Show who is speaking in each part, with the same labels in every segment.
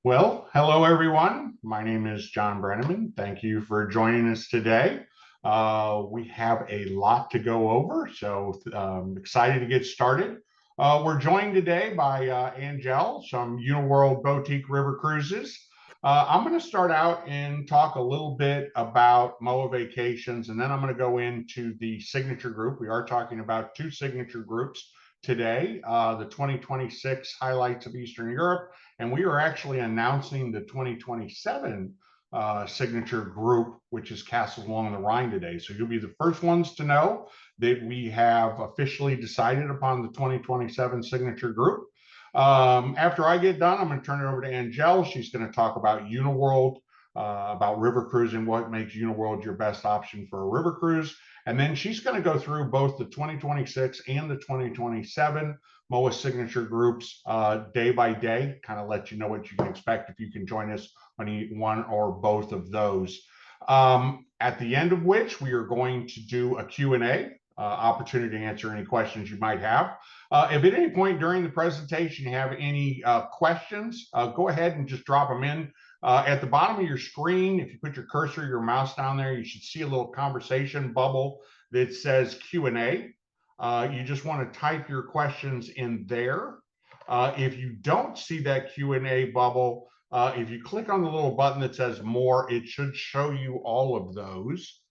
Speaker 1: Well, hello everyone. My name is John Brenneman. Thank you for joining us today. We have a lot to go over, so excited to get started. We're joined today by Angel from Uniworld Boutique River Cruises. I'm going to start out and talk a little bit about MOAA Vacations, and then I'm going to go into the signature group. We are talking about two signature groups today, the 2026 Highlights of Eastern Europe, and we are actually announcing the 2027 signature group, which is Castles Along the Rhine today. So you'll be the first ones to know that we have officially decided upon the 2027 signature group. After I get done, I'm going to turn it over to Angel. She's going to talk about Uniworld, about river cruising, what makes Uniworld your best option for a river cruise. And then she's going to go through both the 2026 and the 2027 MOAA signature groups day by day, kind of let you know what you can expect if you can join us on one or both of those. At the end of which, we are going to do a Q&A, opportunity to answer any questions you might have. If at any point during the presentation you have any questions, go ahead and just drop them in. At the bottom of your screen, if you put your cursor, your mouse down there, you should see a little conversation bubble that says Q&A. You just want to type your questions in there. If you don't see that Q&A bubble, if you click on the little button that says more, it should show you all of those.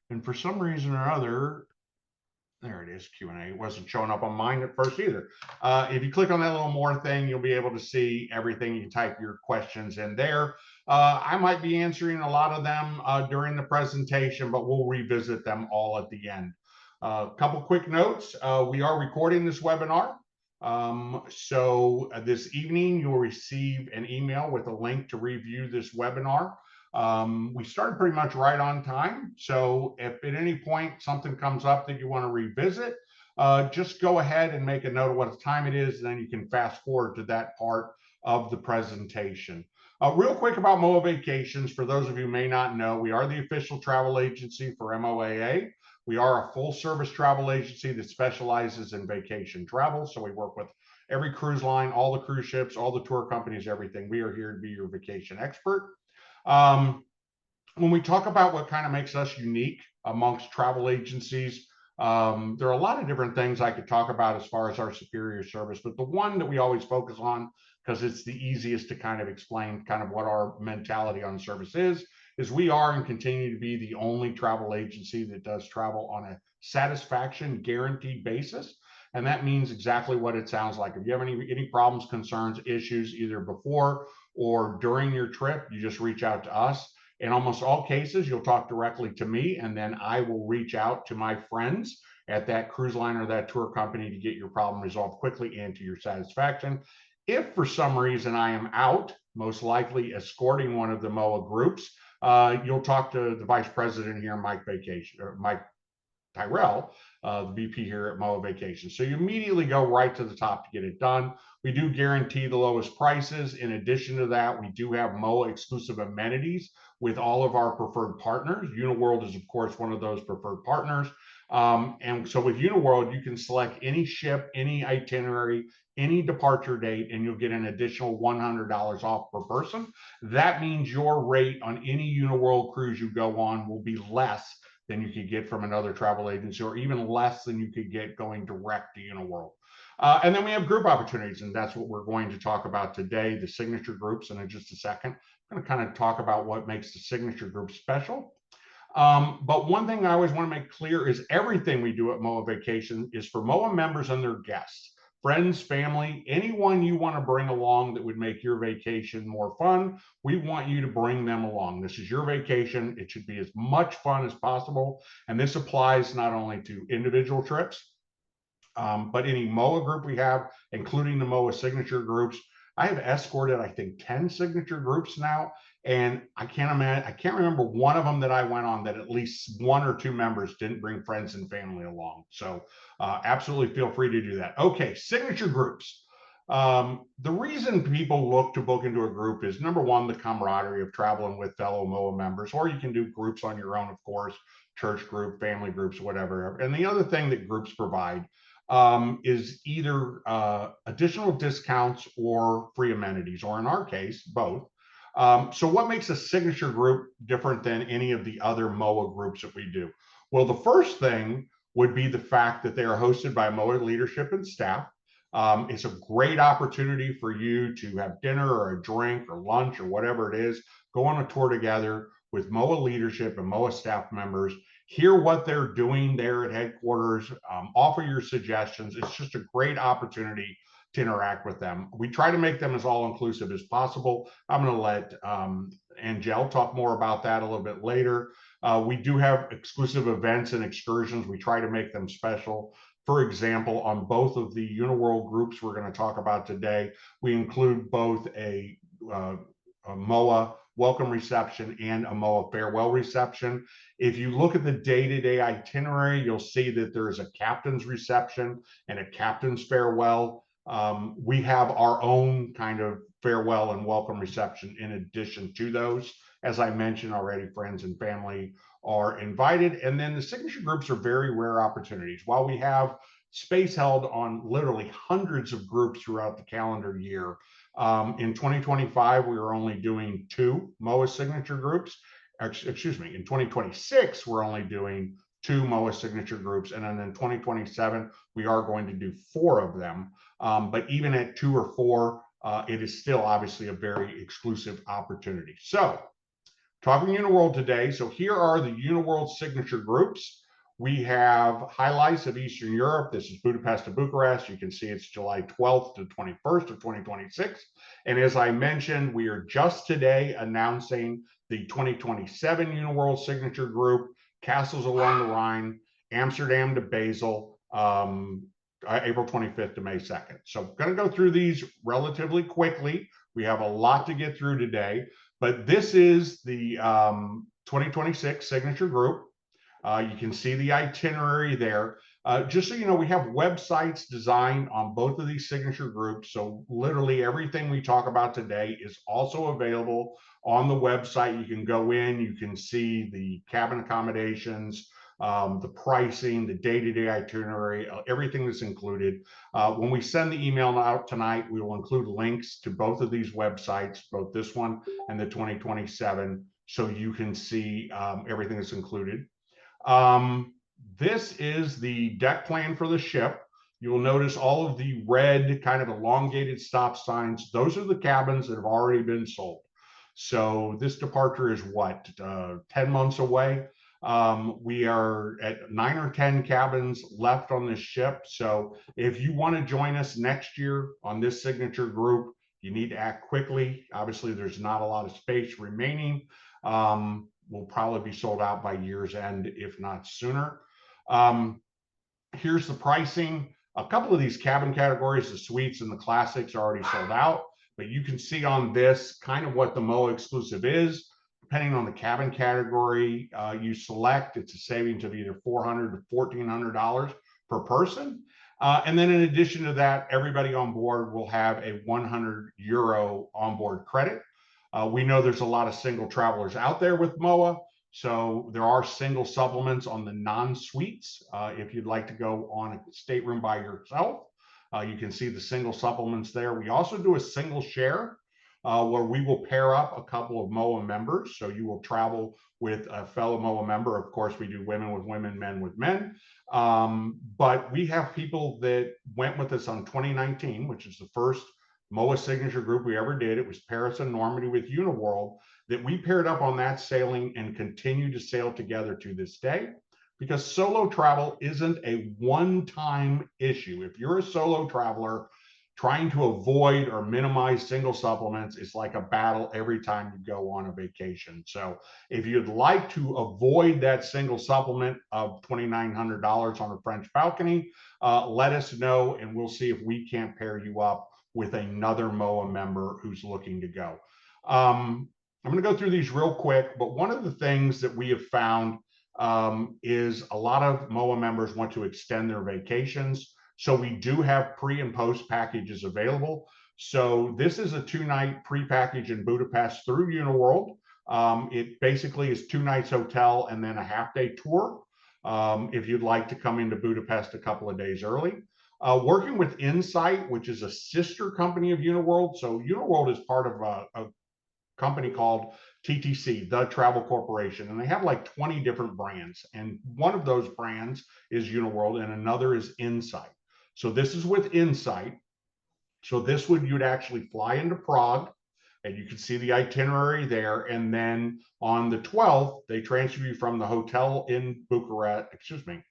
Speaker 1: And for some reason or other, there it is, Q&A. It wasn't showing up on mine at first either. If you click on that little more thing, you'll be able to see everything. You can type your questions in there. I might be answering a lot of them during the presentation, but we'll revisit them all at the end. A couple quick notes. We are recording this webinar. So this evening, you'll receive an email with a link to review this webinar. We started pretty much right on time. So if at any point something comes up that you want to revisit, just go ahead and make a note of what time it is, and then you can fast forward to that part of the presentation. Real quick about MOAA Vacations, for those of you who may not know, we are the official travel agency for MOAA. We are a full service travel agency that specializes in vacation travel. So we work with every cruise line, all the cruise ships, all the tour companies, everything. We are here to be your vacation expert. When we talk about what kind of makes us unique amongst travel agencies, there are a lot of different things I could talk about as far as our superior service, but the one that we always focus on, because it's the easiest to kind of explain kind of what our mentality on service is we are and continue to be the only travel agency that does travel on a satisfaction guaranteed basis. And that means exactly what it sounds like. If you have any problems, concerns, issues, either before or during your trip, you just reach out to us. In almost all cases, you'll talk directly to me, and then I will reach out to my friends at that cruise line or that tour company to get your problem resolved quickly and to your satisfaction. If for some reason I am out, most likely escorting one of the MOAA groups, you'll talk to the vice president here, Mike Tyrell, the VP here at MOAA Vacations. So you immediately go right to the top to get it done. We do guarantee the lowest prices. In addition to that, we do have MOAA exclusive amenities with all of our preferred partners. Uniworld is, of course, one of those preferred partners. And so with Uniworld, you can select any ship, any itinerary, any departure date, and you'll get an additional $100 off per person. That means your rate on any Uniworld cruise you go on will be less than you could get from another travel agency, or even less than you could get going direct to Uniworld. And then we have group opportunities, and that's what we're going to talk about today, the signature groups. And in just a second, I'm going to kind of talk about what makes the signature group special. But one thing I always want to make clear is everything we do at MOAA Vacation is for MOAA members and their guests, friends, family, anyone you want to bring along that would make your vacation more fun. We want you to bring them along. This is your vacation. It should be as much fun as possible. And this applies not only to individual trips, but any MOAA group we have, including the MOAA signature groups. I have escorted, I think, 10 signature groups now, and I can't remember one of them that I went on that at least one or two members didn't bring friends and family along. So absolutely feel free to do that. Okay, signature groups. The reason people look to book into a group is, number one, the camaraderie of traveling with fellow MOAA members, or you can do groups on your own, of course, church group, family groups, whatever. And the other thing that groups provide is either additional discounts or free amenities, or in our case, both. So what makes a signature group different than any of the other MOAA groups that we do? Well, the first thing would be the fact that they are hosted by MOAA leadership and staff. It's a great opportunity for you to have dinner or a drink or lunch or whatever it is, go on a tour together with MOAA leadership and MOAA staff members, hear what they're doing there at headquarters, offer your suggestions. It's just a great opportunity to interact with them. We try to make them as all-inclusive as possible. I'm going to let Angel talk more about that a little bit later. We do have exclusive events and excursions. We try to make them special. For example, on both of the Uniworld groups we're going to talk about today, we include both a MOAA welcome reception and a MOAA farewell reception. If you look at the day-to-day itinerary, you'll see that there is a captain's reception and a captain's farewell. We have our own kind of farewell and welcome reception in addition to those. As I mentioned already, friends and family are invited. And then the signature groups are very rare opportunities. While we have space held on literally hundreds of groups throughout the calendar year, in 2025, we are only doing 2 MOAA signature groups. Excuse me, in 2026, we're only doing 2 MOAA signature groups. And then in 2027, we are going to do 4 of them. But even at 2 or 4, it is still obviously a very exclusive opportunity. So talking Uniworld today. So here are the Uniworld signature groups. We have highlights of Eastern Europe. This is Budapest to Bucharest. You can see it's July 12th to 21st of 2026. And as I mentioned, we are just today announcing the 2027 Uniworld signature group, Castles Along the Rhine, Amsterdam to Basel, April 25th to May 2nd. So I'm going to go through these relatively quickly. We have a lot to get through today, but this is the 2026 signature group. You can see the itinerary there. Just so you know, we have websites designed on both of these signature groups. So literally everything we talk about today is also available on the website. You can go in, you can see the cabin accommodations, the pricing, the day-to-day itinerary, everything that's included. When we send the email out tonight, we will include links to both of these websites, both this one and the 2027, so you can see everything that's included. This is the deck plan for the ship. You will notice all of the red kind of elongated stop signs. Those are the cabins that have already been sold. So this departure is what, 10 months away. We are at 9 or 10 cabins left on this ship. So if you want to join us next year on this signature group, you need to act quickly. Obviously, there's not a lot of space remaining. Will probably be sold out by year's end, if not sooner. Here's the pricing. A couple of these cabin categories, the suites and the classics, are already sold out, but you can see on this kind of what the MOAA exclusive is. Depending on the cabin category you select, it's a savings of either $400 to $1,400 per person. And then in addition to that, everybody on board will have a €100 onboard credit. We know there's a lot of single travelers out there with MOAA, so there are single supplements on the non-suites. If you'd like to go on a stateroom by yourself, you can see the single supplements there. We also do a single share where we will pair up a couple of MOAA members. So you will travel with a fellow MOAA member. Of course, we do women with women, men with men. But we have people that went with us on 2019, which is the first MOAA signature group we ever did. It was Paris and Normandy with Uniworld, that we paired up on that sailing and continue to sail together to this day, because solo travel isn't a one-time issue. If you're a solo traveler trying to avoid or minimize single supplements, it's like a battle every time you go on a vacation. So if you'd like to avoid that single supplement of $2,900 on a French balcony, let us know and we'll see if we can't pair you up with another MOAA member who's looking to go. I'm going to go through these real quick, but one of the things that we have found is a lot of MOAA members want to extend their vacations. So we do have pre and post packages available. So this is a 2-night pre-package in Budapest through Uniworld. It basically is 2 nights hotel and then a half-day tour if you'd like to come into Budapest a couple of days early. Working with Insight, which is a sister company of Uniworld. So Uniworld is part of a company called TTC, the Travel Corporation, and they have like 20 different brands. And one of those brands is Uniworld, and another is Insight. So this is with Insight. So this would, you'd actually fly into Prague, and you can see the itinerary there. And then on the 12th, they transfer you from the hotel in Bucharest, excuse me,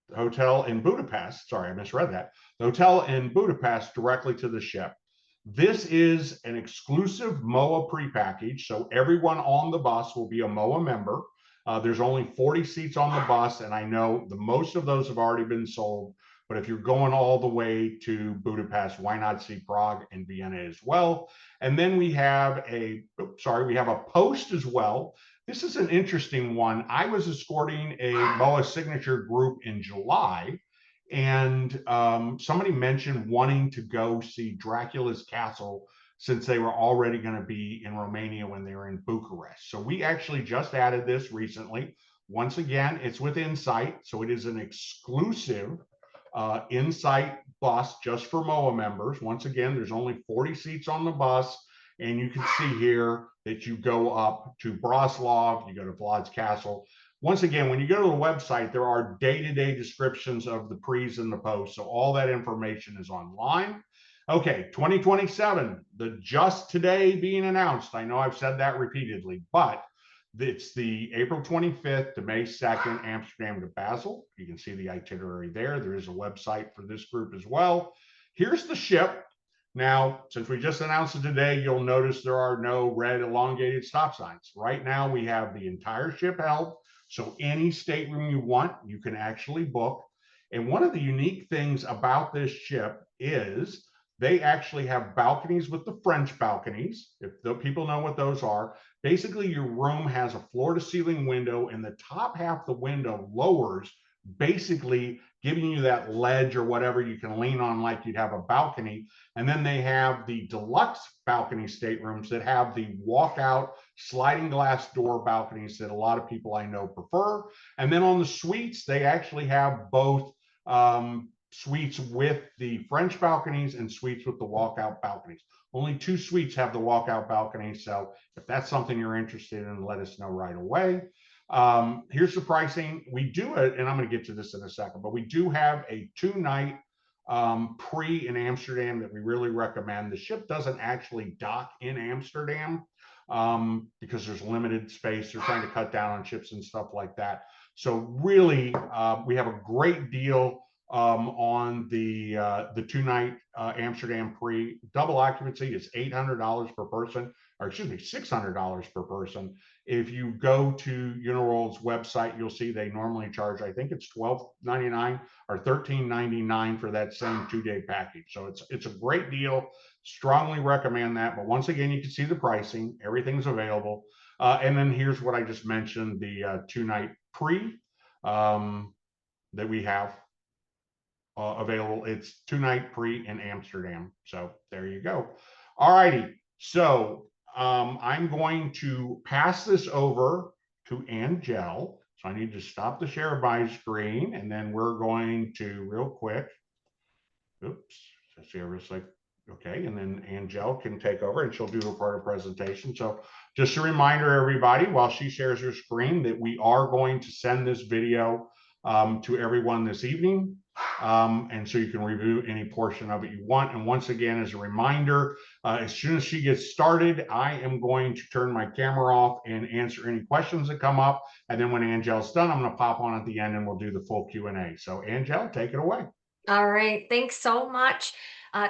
Speaker 1: the hotel in Budapest. Sorry, I misread that. The hotel in Budapest directly to the ship. This is an exclusive MOAA prepackage, so everyone on the bus will be a MOAA member. There's only 40 seats on the bus, and I know the most of those have already been sold. But if you're going all the way to Budapest, why not see Prague and Vienna as well? And then we have we have a post as well. This is an interesting one. I was escorting a MOAA Signature Group in July, and somebody mentioned wanting to go see Dracula's castle since they were already going to be in Romania when they were in Bucharest. So we actually just added this recently. Once again, it's with Insight, so it is an exclusive Insight bus just for MOAA members. Once again, there's only 40 seats on the bus, and you can see here that you go up to Braslav, you go to Vlad's Castle. Once again, when you go to the website, there are day-to-day descriptions of the pre's and the posts, so all that information is online. Okay, 2027, the just today being announced. I know I've said that repeatedly, but it's the April 25th to May 2nd, Amsterdam to Basel. You can see the itinerary there. There is a website for this group as well. Here's the ship. Now, since we just announced it today, you'll notice there are no red elongated stop signs. Right now, we have the entire ship held. So any stateroom you want, you can actually book. And one of the unique things about this ship is they actually have balconies with the French balconies, if the people know what those are. Basically, your room has a floor-to-ceiling window, and the top half of the window lowers, basically giving you that ledge or whatever you can lean on like you'd have a balcony. And then they have the deluxe balcony staterooms that have the walkout sliding glass door balconies that a lot of people I know prefer. And then on the suites, they actually have both suites with the French balconies and suites with the walkout balconies. Only 2 suites have the walkout balcony. So if that's something you're interested in, let us know right away. Here's the pricing. We do it, and I'm going to get to this in a second, but we do have a 2-night pre in Amsterdam that we really recommend. The ship doesn't actually dock in Amsterdam because there's limited space. They're trying to cut down on ships and stuff like that. So really, we have a great deal on the 2-night Amsterdam pre. Double occupancy is $800 per person, or excuse me, $600 per person. If you go to Uniworld's website, you'll see they normally charge, I think it's $12.99 or $13.99 for that same 2-day package. So it's a great deal. Strongly recommend that. But once again, you can see the pricing. Everything's available. And then here's what I just mentioned, the 2-night pre that we have available. It's 2-night pre in Amsterdam. So there you go. All righty. So I'm going to pass this over to Angel. So I need to stop the share my screen, and then we're going to real quick. Oops. Share this like okay, and then Angel can take over and she'll do a part of presentation. So just a reminder, everybody, while she shares her screen, that we are going to send this video to everyone this evening. And so you can review any portion of it you want. And once again, as a reminder, as soon as she gets started, I am going to turn my camera off and answer any questions that come up. And then when Angel's done, I'm going to pop on at the end and we'll do the full Q&A. So Angel, take it away.
Speaker 2: All right, thanks so much.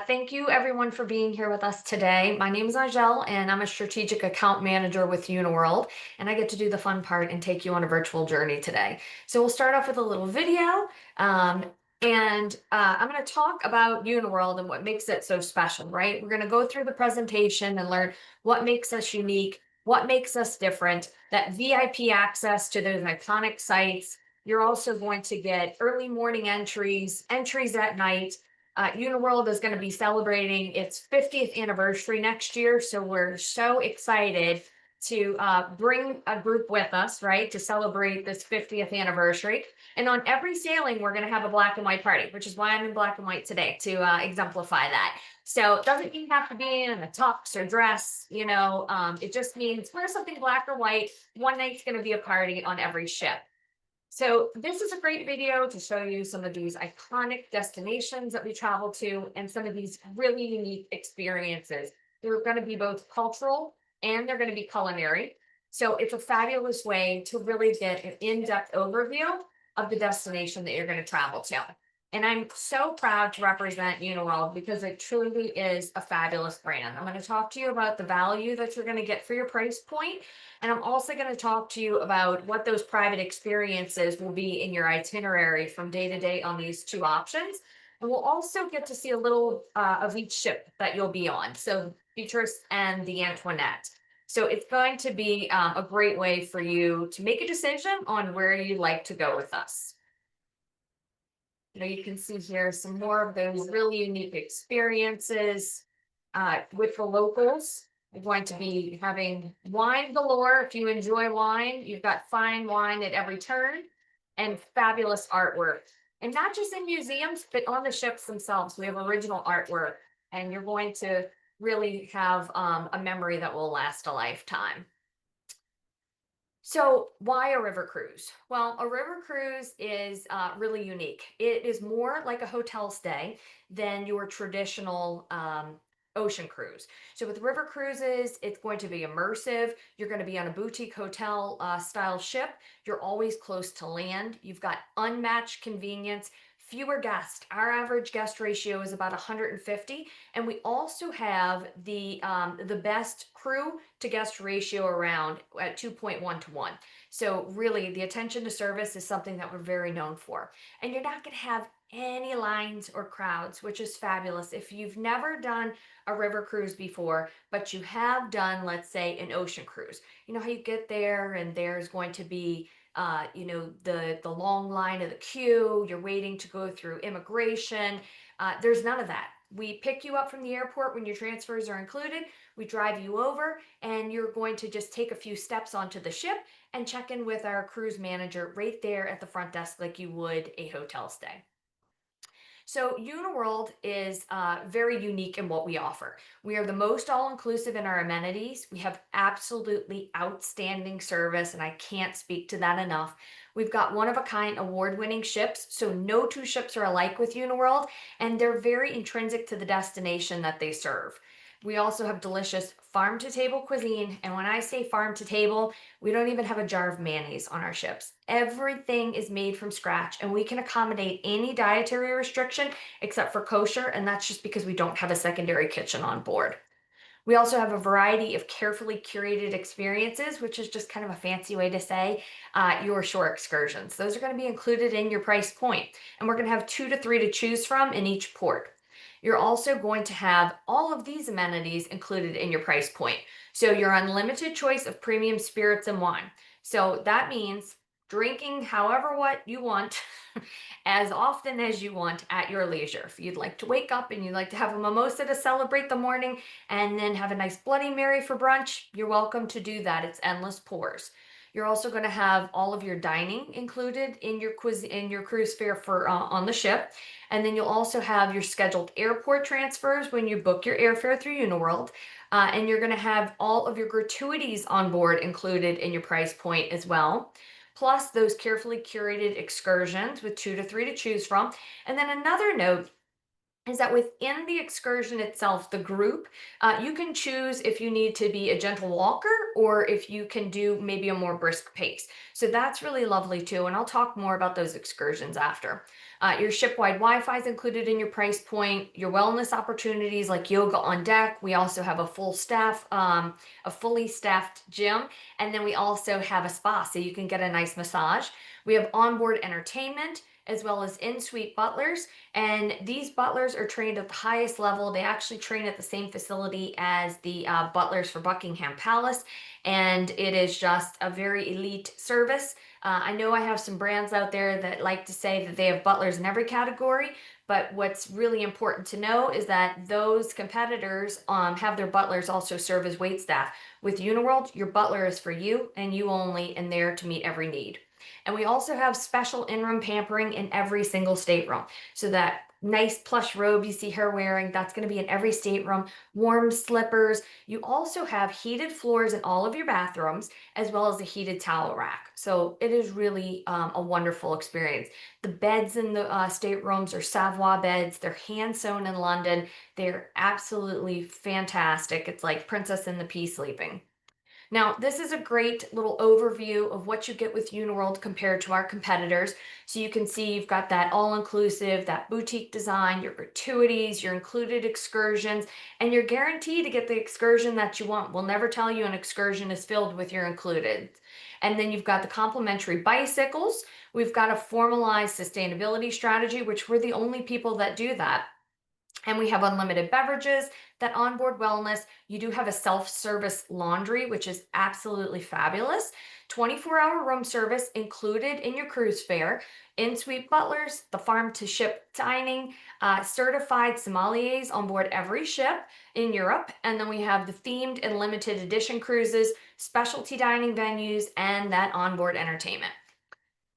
Speaker 2: Thank you everyone for being here with us today. My name is Angel and I'm a strategic account manager with Uniworld, and I get to do the fun part and take you on a virtual journey today. So we'll start off with a little video, and I'm going to talk about Uniworld and what makes it so special, right? We're going to go through the presentation and learn what makes us unique, what makes us different, that VIP access to those iconic sites. You're also going to get early morning entries at night. Uniworld is going to be celebrating its 50th anniversary next year, so we're so excited to bring a group with us, right, to celebrate this 50th anniversary. And on every sailing, we're going to have a black and white party, which is why I'm in black and white today to exemplify that. So it doesn't mean you have to be in a tux or dress, it just means wear something black or white. One night's going to be a party on every ship. So this is a great video to show you some of these iconic destinations that we travel to and some of these really unique experiences. They're going to be both cultural and they're going to be culinary. So it's a fabulous way to really get an in-depth overview of the destination that you're going to travel to. And I'm so proud to represent Uniworld because it truly is a fabulous brand. I'm going to talk to you about the value that you're going to get for your price point. And I'm also going to talk to you about what those private experiences will be in your itinerary from day to day on these two options. And we'll also get to see a little of each ship that you'll be on. So Beatrice and the Antoinette. So it's going to be a great way for you to make a decision on where you'd like to go with us. You can see here some more of those really unique experiences with the locals. We're going to be having wine galore. If you enjoy wine, you've got fine wine at every turn and fabulous artwork. And not just in museums, but on the ships themselves. We have original artwork, and you're going to really have a memory that will last a lifetime. So why a river cruise? Well, a river cruise is really unique. It is more like a hotel stay than your traditional ocean cruise. So with river cruises, it's going to be immersive. You're going to be on a boutique hotel style ship. You're always close to land. You've got unmatched convenience, fewer guests. Our average guest ratio is about 150, and we also have the best crew to guest ratio around at 2.1 to 1. So really, the attention to service is something that we're very known for. And you're not going to have any lines or crowds, which is fabulous. If you've never done a river cruise before, but you have done, let's say, an ocean cruise, you know how you get there and there's going to be the long line of the queue, you're waiting to go through immigration. There's none of that. We pick you up from the airport when your transfers are included. We drive you over, and you're going to just take a few steps onto the ship and check in with our cruise manager right there at the front desk like you would a hotel stay. So Uniworld is very unique in what we offer. We are the most all-inclusive in our amenities. We have absolutely outstanding service, and I can't speak to that enough. We've got one-of-a-kind award-winning ships, so no two ships are alike with Uniworld, and they're very intrinsic to the destination that they serve. We also have delicious farm-to-table cuisine, and when I say farm-to-table, we don't even have a jar of mayonnaise on our ships. Everything is made from scratch, and we can accommodate any dietary restriction except for kosher, and that's just because we don't have a secondary kitchen on board. We also have a variety of carefully curated experiences, which is just kind of a fancy way to say your shore excursions. Those are going to be included in your price point, and we're going to have 2 to 3 to choose from in each port. You're also going to have all of these amenities included in your price point. So your unlimited choice of premium spirits and wine. So that means drinking however what you want as often as you want at your leisure. If you'd like to wake up and you'd like to have a mimosa to celebrate the morning and then have a nice Bloody Mary for brunch, you're welcome to do that. It's endless pours. You're also going to have all of your dining included in your cruise fare for on the ship. And then you'll also have your scheduled airport transfers when you book your airfare through Uniworld. And you're going to have all of your gratuities on board included in your price point as well. Plus those carefully curated excursions with 2 to 3 to choose from. And then another note is that within the excursion itself, the group, you can choose if you need to be a gentle walker or if you can do maybe a more brisk pace. So that's really lovely too. And I'll talk more about those excursions after. Your ship-wide Wi-Fi is included in your price point. Your wellness opportunities like yoga on deck. We also have a fully staffed gym. And then we also have a spa so you can get a nice massage. We have onboard entertainment, as well as in-suite butlers. And these butlers are trained at the highest level. They actually train at the same facility as the butlers for Buckingham Palace. And it is just a very elite service. I know I have some brands out there that like to say that they have butlers in every category, But what's really important to know is that those competitors have their butlers also serve as wait staff. With Uniworld, your butler is for you and you only, and there to meet every need. And we also have special in-room pampering in every single stateroom. So that nice plush robe you see her wearing, that's going to be in every stateroom. Warm slippers. You also have heated floors in all of your bathrooms, as well as a heated towel rack. So it is really a wonderful experience. The beds in the staterooms are Savoy beds. They're hand sewn in London. They're absolutely fantastic. It's like Princess and the Pea sleeping. Now, this is a great little overview of what you get with Uniworld compared to our competitors. So you can see you've got that all-inclusive, that boutique design, your gratuities, your included excursions, and you're guaranteed to get the excursion that you want. We'll never tell you an excursion is filled with your included. And then you've got the complimentary bicycles. We've got a formalized sustainability strategy, which we're the only people that do that. And we have unlimited beverages, that onboard wellness. You do have a self-service laundry, which is absolutely fabulous. 24-hour room service included in your cruise fare, in-suite butlers, the farm-to-ship dining, certified sommeliers on board every ship in Europe. And then we have the themed and limited edition cruises, specialty dining venues, and that onboard entertainment.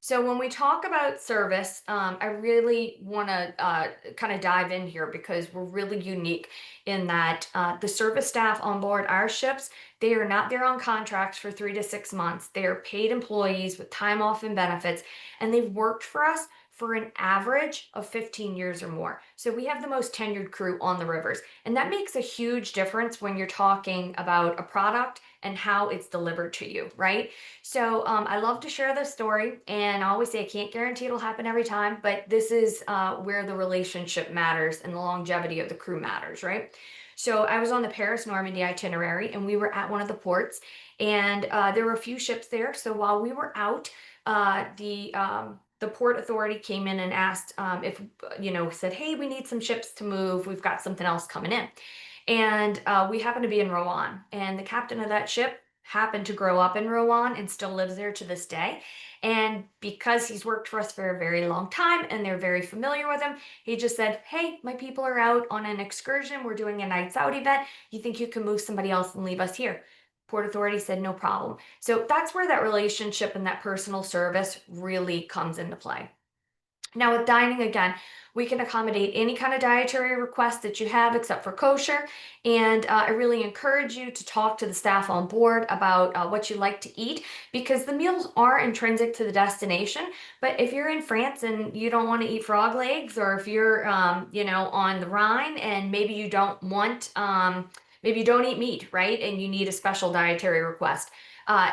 Speaker 2: So when we talk about service, I really want to kind of dive in here because we're really unique in that the service staff on board our ships, they are not there on contracts for 3 to 6 months. They are paid employees with time off and benefits, and they've worked for us for an average of 15 years or more. So we have the most tenured crew on the rivers, and that makes a huge difference when you're talking about a product and how it's delivered to you, right? So I love to share this story, and I always say I can't guarantee it'll happen every time, but this is where the relationship matters and the longevity of the crew matters, right? So I was on the Paris Normandy itinerary, and we were at one of the ports, and there were a few ships there. So while we were out, the port authority came in and asked if, said, hey, we need some ships to move. We've got something else coming in. And we happened to be in Rouen, and the captain of that ship happened to grow up in Rouen and still lives there to this day. And because he's worked for us for a very long time and they're very familiar with him, he just said, hey, my people are out on an excursion. We're doing a nights out event. You think you can move somebody else and leave us here? Port Authority said, no problem. So that's where that relationship and that personal service really comes into play. Now with dining, again, we can accommodate any kind of dietary request that you have except for kosher. And I really encourage you to talk to the staff on board about what you like to eat, because the meals are intrinsic to the destination. But if you're in France and you don't want to eat frog legs, or if you're, on the Rhine and maybe you don't want, maybe you don't eat meat, right? And you need a special dietary request.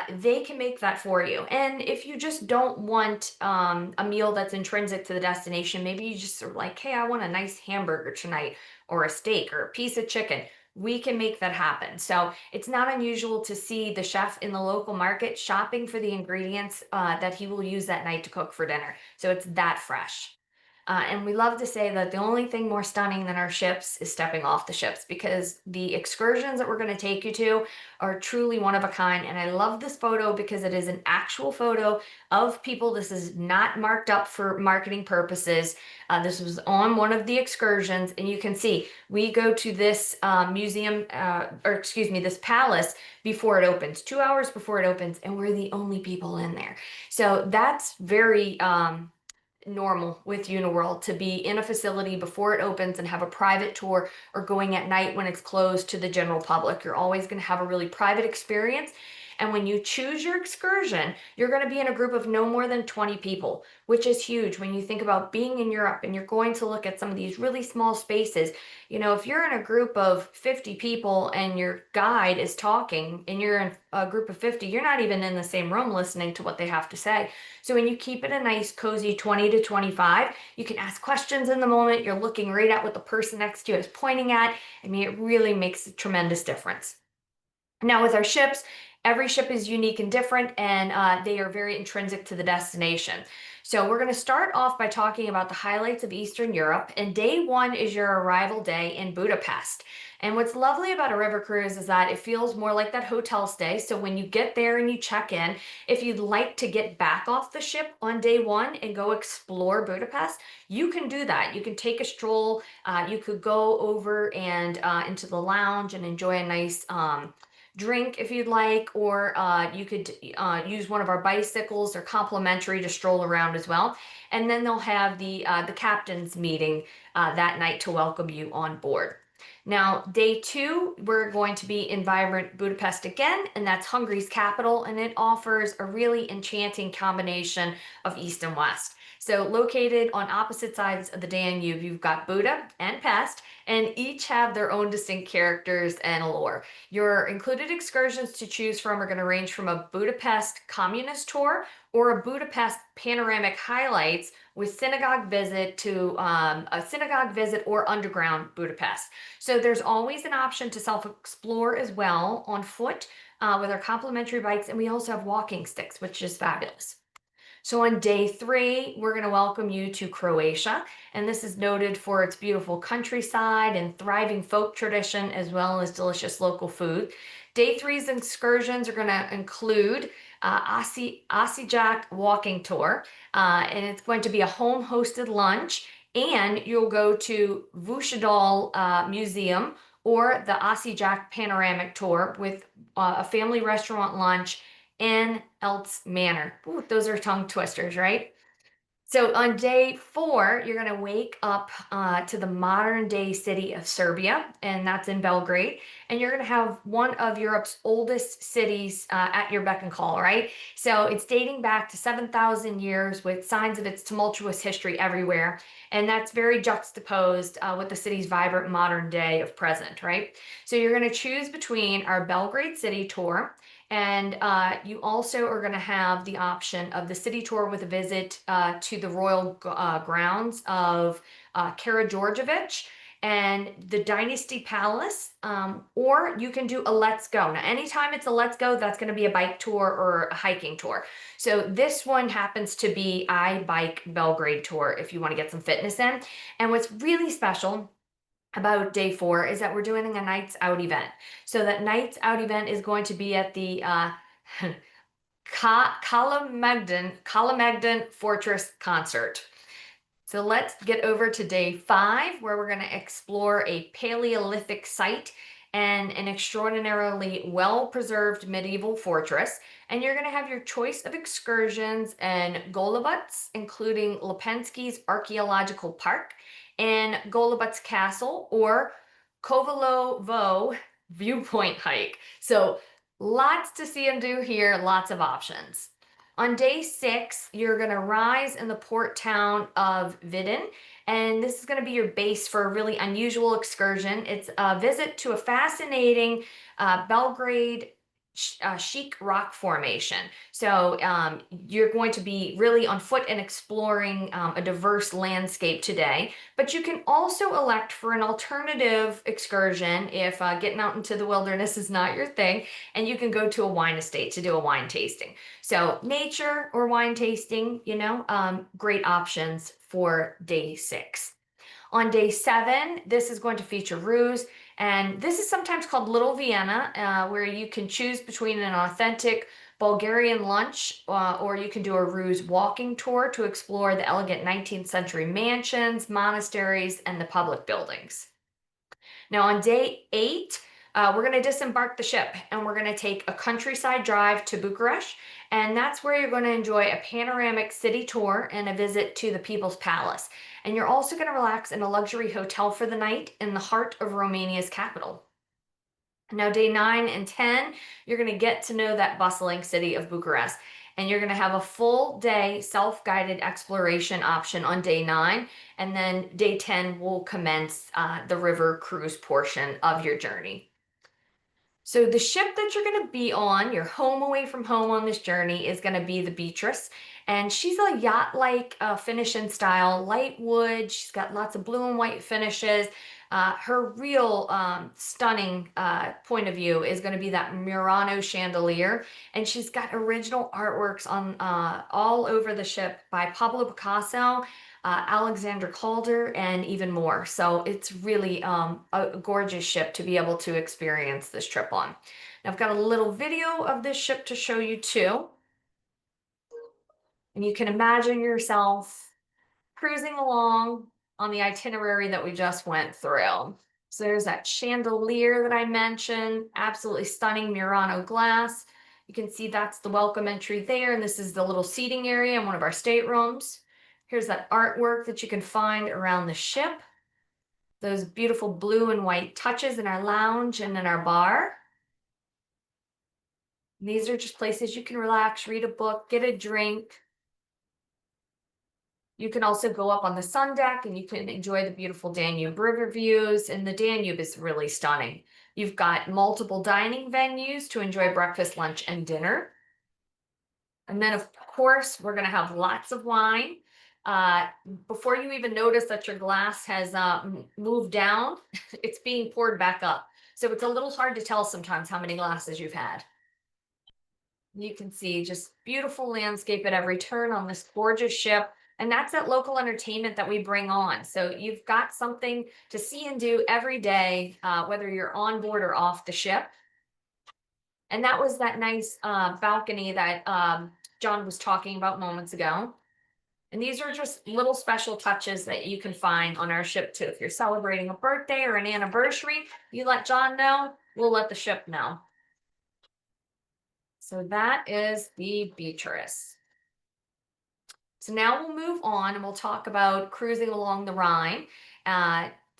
Speaker 2: They can make that for you. And if you just don't want a meal that's intrinsic to the destination, maybe you just are like, hey, I want a nice hamburger tonight, or a steak, or a piece of chicken. We can make that happen. So it's not unusual to see the chef in the local market shopping for the ingredients that he will use that night to cook for dinner. So it's that fresh. And we love to say that the only thing more stunning than our ships is stepping off the ships, because the excursions that we're going to take you to are truly one of a kind. And I love this photo because it is an actual photo of people. This is not marked up for marketing purposes. This was on one of the excursions, and you can see we go to this this palace before it opens, 2 hours before it opens, and we're the only people in there. So that's very normal with Uniworld, to be in a facility before it opens and have a private tour, or going at night when it's closed to the general public. You're always going to have a really private experience. And when you choose your excursion, you're going to be in a group of no more than 20 people, which is huge when you think about being in Europe and you're going to look at some of these really small spaces. If you're in a group of 50 people and your guide is talking and you're in a group of 50, you're not even in the same room listening to what they have to say. So when you keep it a nice, cozy 20 to 25, you can ask questions in the moment. You're looking right at what the person next to you is pointing at. I mean, it really makes a tremendous difference. Now with our ships, Every ship is unique and different, and they are very intrinsic to the destination. So we're going to start off by talking about the highlights of Eastern Europe, and day one is your arrival day in Budapest. And what's lovely about a river cruise is that it feels more like that hotel stay. So when you get there and you check in, if you'd like to get back off the ship on day one and go explore Budapest, you can do that. You can take a stroll. You could go over and into the lounge and enjoy a nice drink if you'd like, or you could use one of our bicycles. They're complimentary to stroll around as well. And then they'll have the captain's meeting that night to welcome you on board. Now, day two, we're going to be in vibrant Budapest again, and that's Hungary's capital, and it offers a really enchanting combination of East and West. So located on opposite sides of the Danube, you've got Buda and Pest, and each have their own distinct characters and allure. Your included excursions to choose from are going to range from a Budapest communist tour or a Budapest panoramic highlights with synagogue visit to a synagogue visit or underground Budapest. So there's always an option to self-explore as well on foot with our complimentary bikes, and we also have walking sticks, which is fabulous. So on day three, we're going to welcome you to Croatia, and this is noted for its beautiful countryside and thriving folk tradition, as well as delicious local food. Day three's excursions are going to include Osijek walking tour, and it's going to be a home-hosted lunch, and you'll go to Vushadal Museum or the Osijek panoramic tour with a family restaurant lunch in Eltz Manor. Ooh, those are tongue twisters, right? So on day four, you're going to wake up to the modern day city of Serbia, and that's in Belgrade. And you're going to have one of Europe's oldest cities at your beck and call, right? So it's dating back to 7,000 years with signs of its tumultuous history everywhere. And that's very juxtaposed with the city's vibrant modern day of present, right? So you're going to choose between our Belgrade City Tour, and you also are going to have the option of the city tour with a visit to the royal grounds of Karađorđević and the Dynasty Palace, or you can do a Let's Go. Now, anytime it's a Let's Go, that's going to be a bike tour or a hiking tour. So this one happens to be iBike Belgrade Tour if you want to get some fitness in. And what's really special about day four is that we're doing a nights out event. So that nights out event is going to be at the Kalamegdan Fortress concert. So let's get over to day five, where we're going to explore a Paleolithic site and an extraordinarily well-preserved medieval fortress. And you're going to have your choice of excursions in Golubac, including Lipensky's Archaeological Park, and Golubac Castle, or Kovalovo Viewpoint Hike. So lots to see and do here, lots of options. On day six, you're going to rise in the port town of Vidin, and this is going to be your base for a really unusual excursion. It's a visit to a fascinating Belgrade chic rock formation. So you're going to be really on foot and exploring a diverse landscape today, but you can also elect for an alternative excursion if getting out into the wilderness is not your thing, and you can go to a wine estate to do a wine tasting. So nature or wine tasting, great options for day six. On day seven, this is going to feature Ruse, and this is sometimes called Little Vienna, where you can choose between an authentic Bulgarian lunch, or you can do a Ruse walking tour to explore the elegant 19th century mansions, monasteries, and the public buildings. Now on day eight, we're going to disembark the ship and we're going to take a countryside drive to Bucharest, and that's where you're going to enjoy a panoramic city tour and a visit to the People's Palace. And you're also going to relax in a luxury hotel for the night in the heart of Romania's capital. Now, day 9 and 10, you're going to get to know that bustling city of Bucharest, and you're going to have a full day self-guided exploration option on day 9, and then day 10 will commence the river cruise portion of your journey. So the ship that you're going to be on, your home away from home on this journey, is going to be the Beatrice. And she's a yacht-like finish and style, light wood. She's got lots of blue and white finishes. Her real stunning point of view is going to be that Murano chandelier. And she's got original artworks on all over the ship by Pablo Picasso, Alexander Calder, and even more. So it's really a gorgeous ship to be able to experience this trip on. Now I've got a little video of this ship to show you too. And you can imagine yourself cruising along on the itinerary that we just went through. So there's that chandelier that I mentioned, absolutely stunning Murano glass. You can see that's the welcome entry there, and this is the little seating area in one of our staterooms. Here's that artwork that you can find around the ship. Those beautiful blue and white touches in our lounge and in our bar. And these are just places you can relax, read a book, get a drink. You can also go up on the sun deck and you can enjoy the beautiful Danube river views, and the Danube is really stunning. You've got multiple dining venues to enjoy breakfast, lunch, and dinner. And then, of course, we're going to have lots of wine. Before you even notice that your glass has moved down, it's being poured back up. So it's a little hard to tell sometimes how many glasses you've had. You can see just beautiful landscape at every turn on this gorgeous ship. And that's that local entertainment that we bring on. So you've got something to see and do every day, whether you're on board or off the ship. And that was that nice balcony that John was talking about moments ago. And these are just little special touches that you can find on our ship too. If you're celebrating a birthday or an anniversary, you let John know, we'll let the ship know. So that is the Beatrice. So now we'll move on and we'll talk about cruising along the Rhine.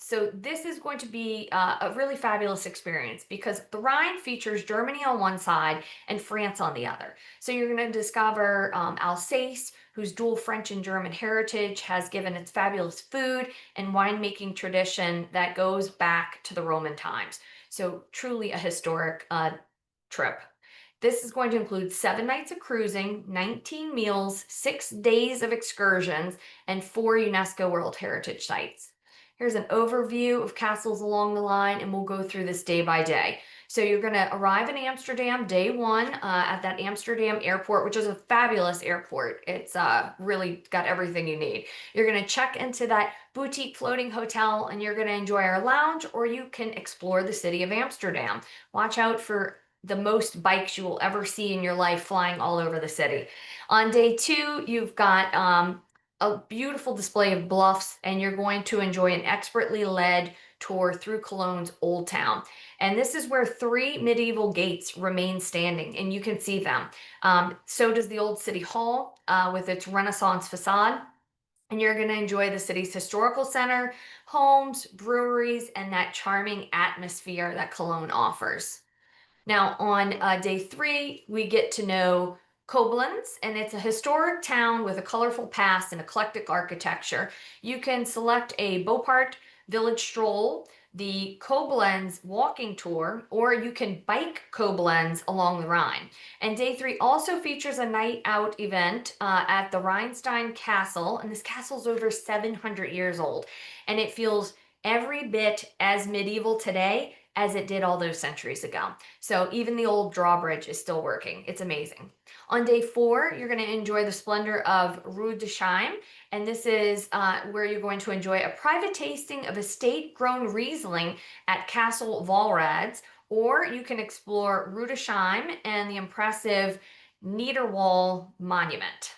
Speaker 2: So this is going to be a really fabulous experience because the Rhine features Germany on one side and France on the other. So you're going to discover Alsace, whose dual French and German heritage has given its fabulous food and winemaking tradition that goes back to the Roman times. So truly a historic trip. This is going to include 7 nights of cruising, 19 meals, 6 days of excursions, and 4 UNESCO World Heritage Sites. Here's an overview of Castles Along the Rhine, and we'll go through this day by day. So you're going to arrive in Amsterdam day 1 at that Amsterdam airport, which is a fabulous airport. It's really got everything you need. You're going to check into that boutique floating hotel, and you're going to enjoy our lounge, or you can explore the city of Amsterdam. Watch out for the most bikes you will ever see in your life flying all over the city. On day 2, you've got a beautiful display of bluffs, and you're going to enjoy an expertly led tour through Cologne's Old Town. And this is where 3 medieval gates remain standing, and you can see them. So does the old City Hall with its Renaissance facade. And you're going to enjoy the city's historical center, homes, breweries, and that charming atmosphere that Cologne offers. Now, on day 3, we get to know Koblenz, and it's a historic town with a colorful past and eclectic architecture. You can select a Beaupart village stroll, the Koblenz walking tour, or you can bike Koblenz along the Rhine. And day 3 also features a night out event at the Rheinstein Castle, and this castle's over 700 years old, and it feels every bit as medieval today as it did all those centuries ago. So even the old drawbridge is still working. It's amazing. On day 4, you're going to enjoy the splendor of Rudesheim, and this is where you're going to enjoy a private tasting of estate-grown Riesling at Castle Wallrads, or you can explore Rudesheim and the impressive Niederwall Monument.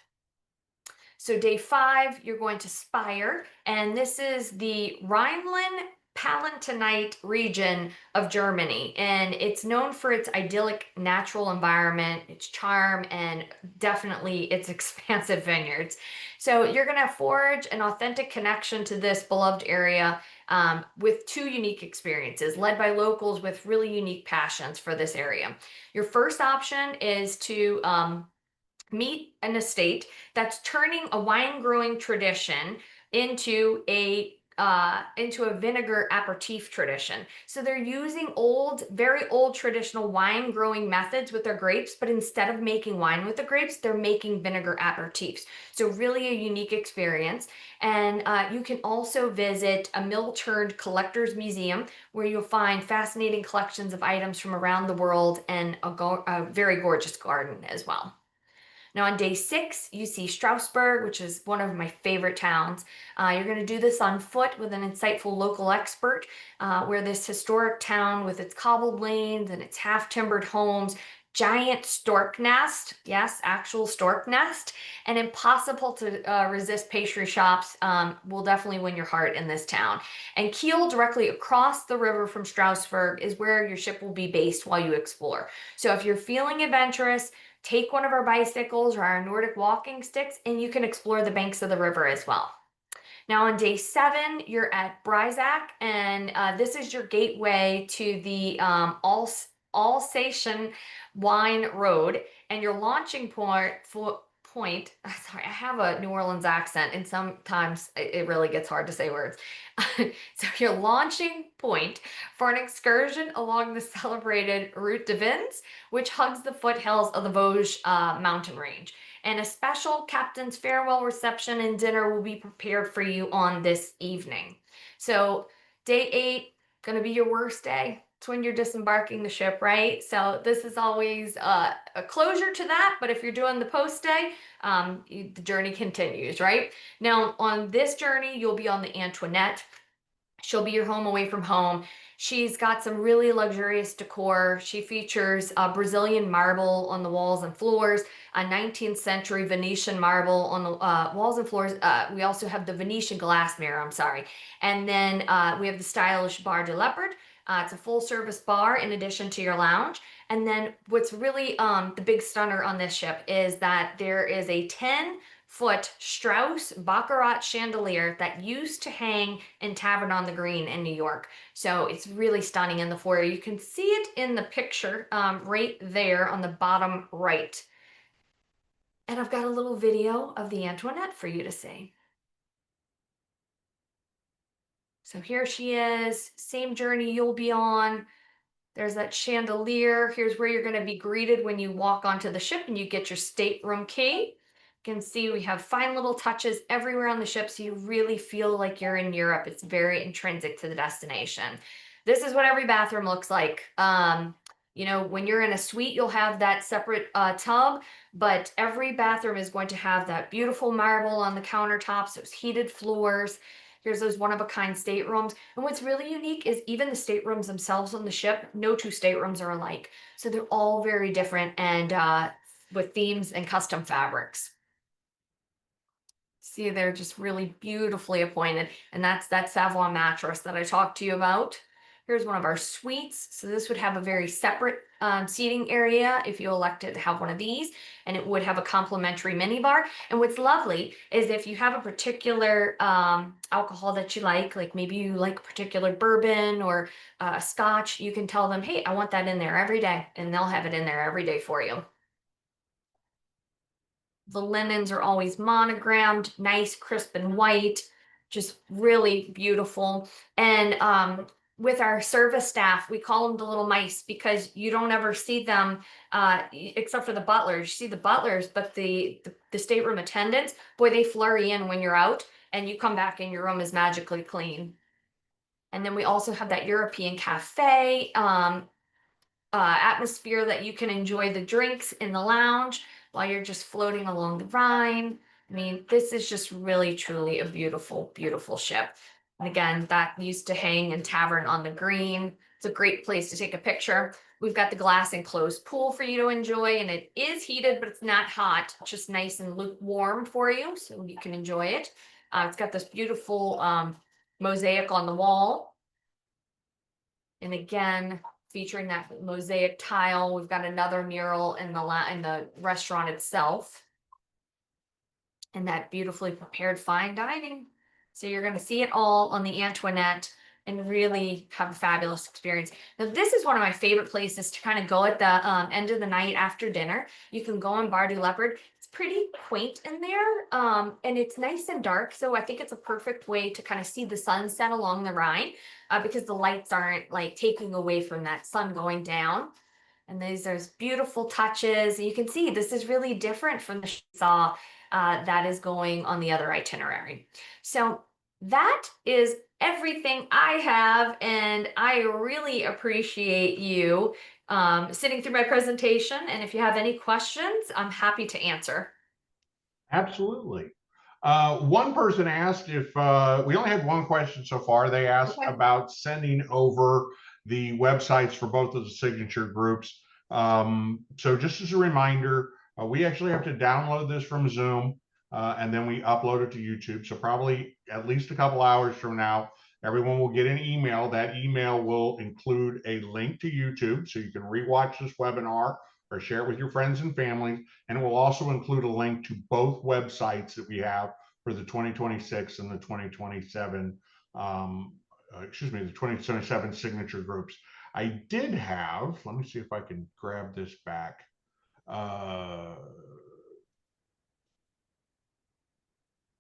Speaker 2: So day 5, you're going to Speyer, and this is the Rhineland Palatinate region of Germany, and it's known for its idyllic natural environment, its charm, and definitely its expansive vineyards. So you're going to forge an authentic connection to this beloved area with 2 unique experiences led by locals with really unique passions for this area. Your first option is to meet an estate that's turning a wine growing tradition into a into a vinegar aperitif tradition. So they're using old, very old traditional wine growing methods with their grapes, but instead of making wine with the grapes, they're making vinegar aperitifs. So really a unique experience. And you can also visit a mill-turned collector's museum where you'll find fascinating collections of items from around the world and a very gorgeous garden as well. Now on day 6, you see Strasbourg, which is one of my favorite towns. You're going to do this on foot with an insightful local expert, where this historic town with its cobbled lanes and its half-timbered homes, giant stork nest, yes, actual stork nest, and impossible to resist pastry shops will definitely win your heart in this town. And Kiel, directly across the river from Strasbourg, is where your ship will be based while you explore. So if you're feeling adventurous, take one of our bicycles or our Nordic walking sticks, and you can explore the banks of the river as well. Now on day 7, you're at Breisach, and this is your gateway to the Alsatian Wine Road, and your launching point. Sorry, I have a New Orleans accent, and sometimes it really gets hard to say words. So your launching point for an excursion along the celebrated Route de Vins, which hugs the foothills of the Vosges mountain range. And a special captain's farewell reception and dinner will be prepared for you on this evening. So day 8, going to be your worst day. It's when you're disembarking the ship, right? So this is always a closure to that, but if you're doing the post day, the journey continues, right? Now on this journey, you'll be on the Antoinette. She'll be your home away from home. She's got some really luxurious decor. She features Brazilian marble on the walls and floors, a 19th century Venetian marble on the walls and floors. We also have the Venetian glass mirror, I'm sorry. And then we have the stylish Bar de Leopard. It's a full service bar in addition to your lounge. And then what's really the big stunner on this ship is that there is a 10-foot Strauss Baccarat chandelier that used to hang in Tavern on the Green in New York. So it's really stunning in the foyer. You can see it in the picture right there on the bottom right. And I've got a little video of the Antoinette for you to see. So here she is, same journey you'll be on. There's that chandelier. Here's where you're going to be greeted when you walk onto the ship and you get your stateroom key. You can see we have fine little touches everywhere on the ship, so you really feel like you're in Europe. It's very intrinsic to the destination. This is what every bathroom looks like. You know, when you're in a suite, you'll have that separate tub, but every bathroom is going to have that beautiful marble on the countertops, those heated floors. Here's those one-of-a-kind staterooms. And what's really unique is even the staterooms themselves on the ship, no two staterooms are alike. So they're all very different and with themes and custom fabrics. See, they're just really beautifully appointed. And that's that Savoie mattress that I talked to you about. Here's one of our suites. So this would have a very separate seating area if you elected to have one of these, and it would have a complimentary minibar. And what's lovely is if you have a particular alcohol that you like maybe you like a particular bourbon or scotch, you can tell them, hey, I want that in there every day, and they'll have it in there every day for you. The linens are always monogrammed, nice, crisp and white, just really beautiful. And with our service staff, we call them the little mice because you don't ever see them except for the butlers. You see the butlers, but the stateroom attendants, boy, they flurry in when you're out and you come back and your room is magically clean. And then we also have that European cafe atmosphere that you can enjoy the drinks in the lounge while you're just floating along the Rhine. I mean, this is just really, truly a beautiful, beautiful ship. And again, that used to hang in Tavern on the Green. It's a great place to take a picture. We've got the glass enclosed pool for you to enjoy, and it is heated, but it's not hot, just nice and lukewarm for you, so you can enjoy it. It's got this beautiful mosaic on the wall. And again, featuring that mosaic tile. We've got another mural in the restaurant itself. And that beautifully prepared fine dining. So you're going to see it all on the Antoinette and really have a fabulous experience. Now, this is one of my favorite places to kind of go at the end of the night after dinner. You can go on Bar du Leopard. It's pretty quaint in there, and it's nice and dark. So I think it's a perfect way to kind of see the sunset along the Rhine, because the lights aren't like taking away from that sun going down. And there's beautiful touches. You can see this is really different from the saw that is going on the other itinerary. So that is everything I have, and I really appreciate you sitting through my presentation. And if you have any questions, I'm happy to answer.
Speaker 1: Absolutely. One person asked if we only had one question so far. They asked
Speaker 2: Okay.
Speaker 1: about sending over the websites for both of the signature groups. So just as a reminder, we actually have to download this from Zoom and then we upload it to YouTube. So probably at least a couple hours from now, everyone will get an email. That email will include a link to YouTube so you can rewatch this webinar or share it with your friends and family. And it will also include a link to both websites that we have for the 2026 and the 2027, the 2027 signature groups. I did have, let me see if I can grab this back.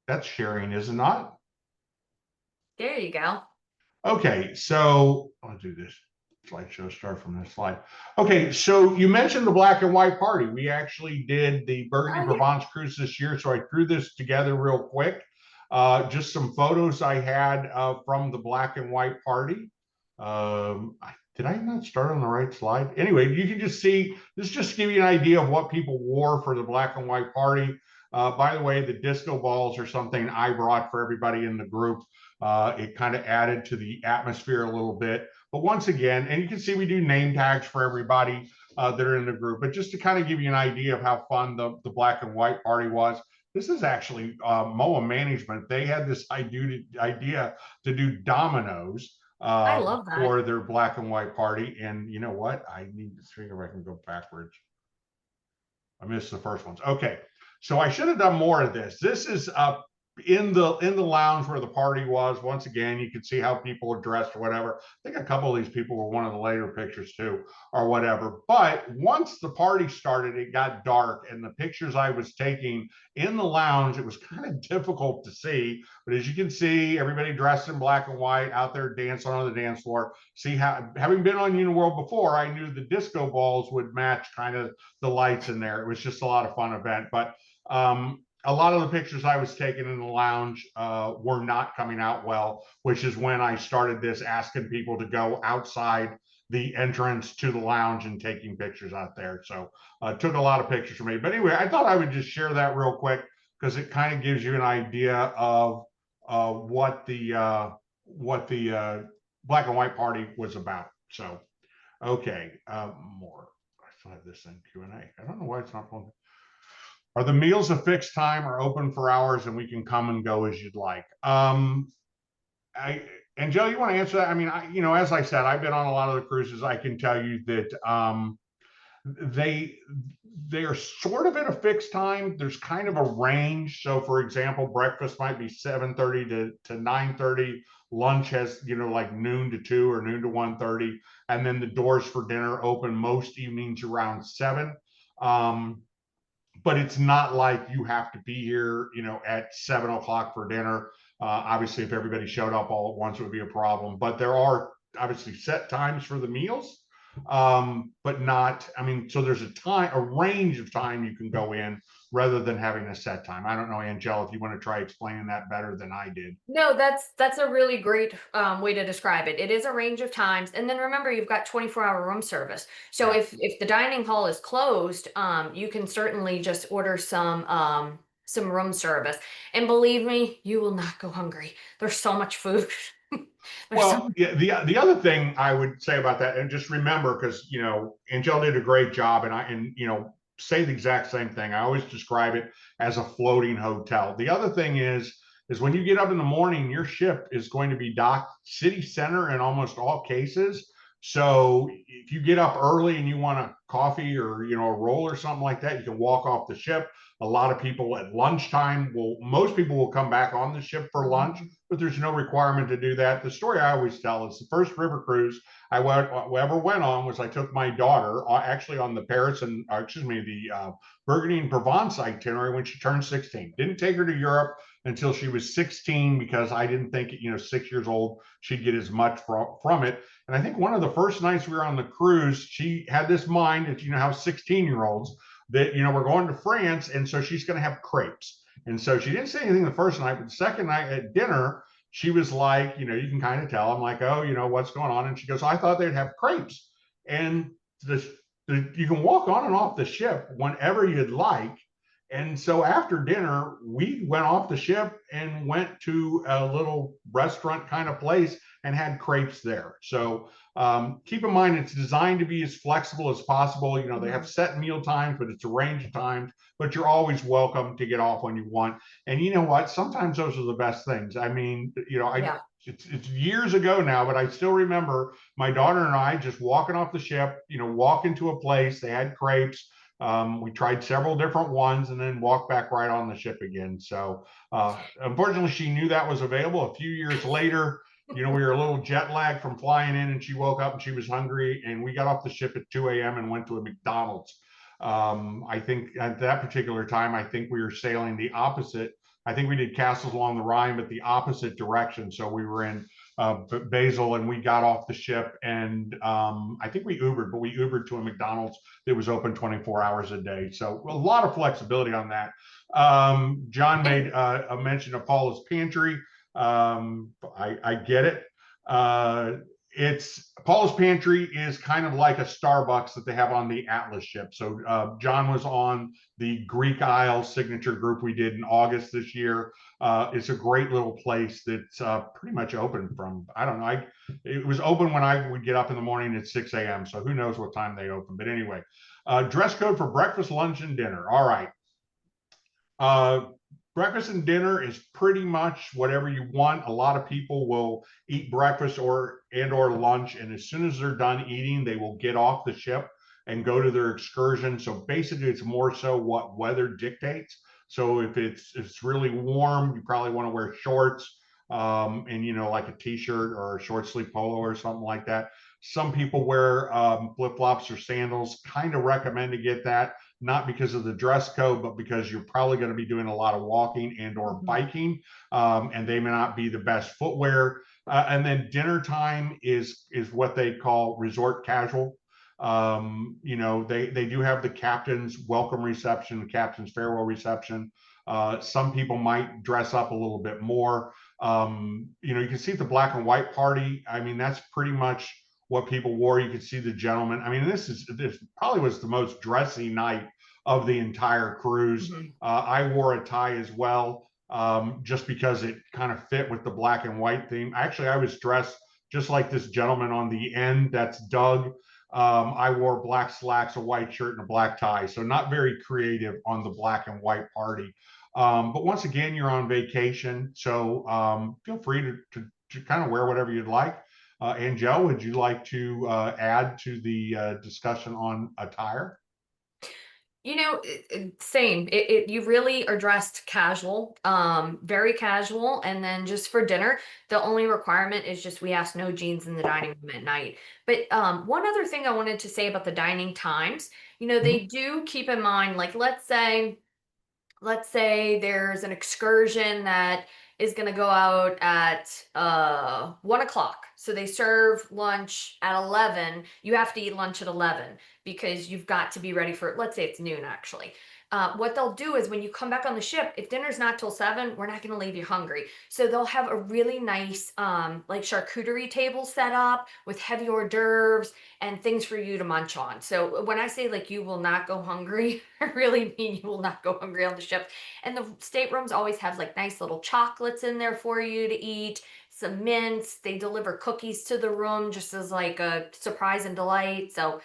Speaker 1: That's sharing, is it not?
Speaker 2: There you go.
Speaker 1: Okay, so I'll do this slideshow, start from this slide. Okay, so you mentioned the black and white party. We actually did the Burgundy
Speaker 2: Oh, yeah.
Speaker 1: Provence cruise this year, so I threw this together real quick. Just some photos I had from the black and white party. Did I not start on the right slide? Anyway, you can just see, this just to give you an idea of what people wore for the black and white party. By the way, the disco balls are something I brought for everybody in the group. It kind of added to the atmosphere a little bit. But once again, and you can see we do name tags for everybody that are in the group. But just to kind of give you an idea of how fun the black and white party was, this is actually MOAA management. They had this idea to do dominoes
Speaker 2: I love that.
Speaker 1: for their black and white party. And you know what? I need to see if I can go backwards. I missed the first ones. Okay, so I should have done more of this. This is in the lounge where the party was. Once again, you can see how people are dressed or whatever. I think a couple of these people were one of the later pictures too, or whatever. But once the party started, it got dark, and the pictures I was taking in the lounge, it was kind of difficult to see. But as you can see, everybody dressed in black and white out there dancing on the dance floor. See how, having been on Uniworld before, I knew the disco balls would match kind of the lights in there. It was just a lot of fun event. But a lot of the pictures I was taking in the lounge were not coming out well, which is when I started this asking people to go outside the entrance to the lounge and taking pictures out there. So it took a lot of pictures for me. But anyway, I thought I would just share that real quick because it kind of gives you an idea of what the black and white party was about. So, okay, more. I still have this in Q&A. I don't know why it's not pulling. Are the meals a fixed time or open for hours and we can come and go as you'd like? Angel, you want to answer that? I mean, as I said, I've been on a lot of the cruises. I can tell you that they are sort of at a fixed time. There's kind of a range. So, for example, breakfast might be 7:30 to 9:30. Lunch has, like noon to 2 or noon to 1:30, and then the doors for dinner open most evenings around 7. But it's not like you have to be here, at 7 o'clock for dinner. Obviously, if everybody showed up all at once, it would be a problem. But there are obviously set times for the meals, but not. I mean, so there's a range of time you can go in rather than having a set time. I don't know, Angela, if you want to try explaining that better than I did.
Speaker 2: No, that's a really great way to describe it. It is a range of times, and then remember you've got 24-hour room service. So
Speaker 1: Yeah.
Speaker 2: if the dining hall is closed, you can certainly just order some room service. And believe me, you will not go hungry. There's so much food. There's so
Speaker 1: Well, yeah, the other thing I would say about that, and just remember, because Angel did a great job, and say the exact same thing. I always describe it as a floating hotel. The other thing is when you get up in the morning, your ship is going to be docked city center in almost all cases. So if you get up early and you want a coffee or a roll or something like that, you can walk off the ship. A lot of people at lunchtime most people will come back on the ship for lunch, but there's no requirement to do that. The story I always tell is the first river cruise ever went on was I took my daughter actually on the Paris and, excuse me, the Burgundy and Provence itinerary when she turned 16. Didn't take her to Europe until she was 16 because I didn't think, 6 years old, she'd get as much from it. And I think one of the first nights we were on the cruise, she had this mind that, how 16-year-olds, that, we're going to France. And so she's going to have crepes. And so she didn't say anything the first night, but the second night at dinner, she was like, you can kind of tell. I'm like, oh, what's going on? And she goes, I thought they'd have crepes. And you can walk on and off the ship whenever you'd like. And so after dinner, we went off the ship and went to a little restaurant kind of place and had crepes there. So keep in mind, it's designed to be as flexible as possible. They have set meal times, but it's a range of times, but you're always welcome to get off when you want. And you know what? Sometimes those are the best things. I mean, it's years ago now, but I still remember my daughter and I just walking off the ship, walk into a place, they had crepes. We tried several different ones and then walked back right on the ship again. So unfortunately, she knew that was available. A few years later, we were a little jet lagged from flying in, and she woke up and she was hungry. And we got off the ship at 2 a.m. and went to a McDonald's. I think at that particular time, I think we were sailing the opposite. I think we did Castles Along the Rhine, but the opposite direction. So we were in Basel, and we got off the ship, and I think we Ubered, but we Ubered to a McDonald's that was open 24 hours a day. So a lot of flexibility on that. John made a mention of Paula's Pantry. I get it. Paula's Pantry is kind of like a Starbucks that they have on the Atlas ship. So John was on the Greek Isle Signature Group we did in August this year. It's a great little place that's pretty much open from, I don't know, it was open when I would get up in the morning at 6 a.m. So who knows what time they open. But anyway, dress code for breakfast, lunch, and dinner. All right. Breakfast and dinner is pretty much whatever you want. A lot of people will eat breakfast or lunch, and as soon as they're done eating, they will get off the ship and go to their excursion. So basically, it's more so what weather dictates. So if it's really warm, you probably want to wear shorts, and like a t-shirt or a short sleeve polo or something like that. Some people wear flip-flops or sandals. Kind of recommend to get that, not because of the dress code, but because you're probably going to be doing a lot of walking and or biking, and they may not be the best footwear. And then dinner time is what they call resort casual. They do have the captain's welcome reception, the captain's farewell reception. Some people might dress up a little bit more. You can see the black and white party. I mean, that's pretty much what people wore. You could see the gentlemen. I mean, this probably was the most dressy night of the entire cruise. Mm-hmm. I wore a tie as well, just because it kind of fit with the black and white theme. Actually, I was dressed just like this gentleman on the end. That's Doug. I wore black slacks, a white shirt, and a black tie. So not very creative on the black and white party. But once again, you're on vacation. So feel free to kind of wear whatever you'd like. Angel, would you like to add to the discussion on attire?
Speaker 2: Same. You really are dressed casual, very casual. And then just for dinner, the only requirement is just we ask no jeans in the dining room at night. But one other thing I wanted to say about the dining times, they do keep in mind, like, let's say there's an excursion that is going to go out at 1 o'clock. So they serve lunch at 11. You have to eat lunch at 11 because you've got to be ready for, let's say it's noon actually. What they'll do is when you come back on the ship, if dinner's not till 7, we're not going to leave you hungry. So they'll have a really nice like charcuterie table set up with heavy hors d'oeuvres and things for you to munch on. So when I say like you will not go hungry, I really mean you will not go hungry on the ship. And the staterooms always have like nice little chocolates in there for you to eat, some mints. They deliver cookies to the room just as like a surprise and delight. So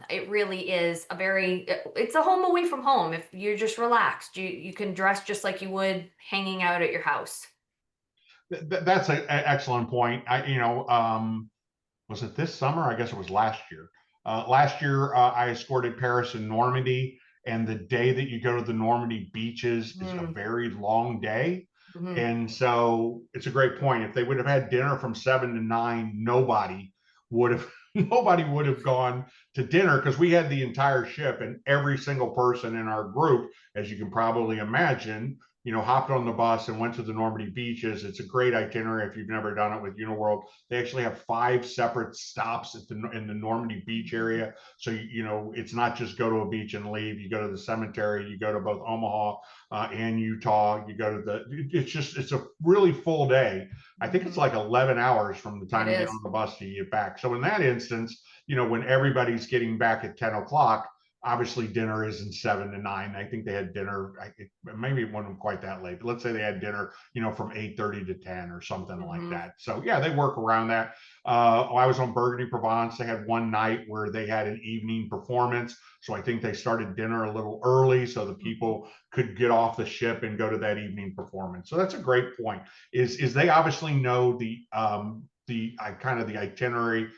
Speaker 2: it really is it's a home away from home. If you're just relaxed, you can dress just like you would hanging out at your house.
Speaker 1: That's an excellent point. Was it this summer? I guess it was last year. Last year, I escorted Paris and Normandy, and the day that you go to the Normandy beaches is a very long day. And so it's a great point. If they would have had dinner from 7 to 9, nobody would have nobody would have gone to dinner, because we had the entire ship, and every single person in our group, as you can probably imagine, hopped on the bus and went to the Normandy beaches. It's a great itinerary if you've never done it with Uniworld. They actually have 5 separate stops in the Normandy beach area. So, it's not just go to a beach and leave. You go to the cemetery, you go to both Omaha and Utah. You go to it's a really full day. I think it's like 11 hours from the time you get on the bus to you get back. So in that instance, when everybody's getting back at 10 o'clock, obviously dinner isn't 7 to 9. I think they had dinner, maybe it wasn't quite that late, but let's say they had dinner, from 8:30 to 10 or something like that. So yeah, they work around that. I was on Burgundy Provence. They had one night where they had an evening performance. So I think they started dinner a little early so the people could get off the ship and go to that evening performance. So that's a great point. Is they obviously know the kind of the itinerary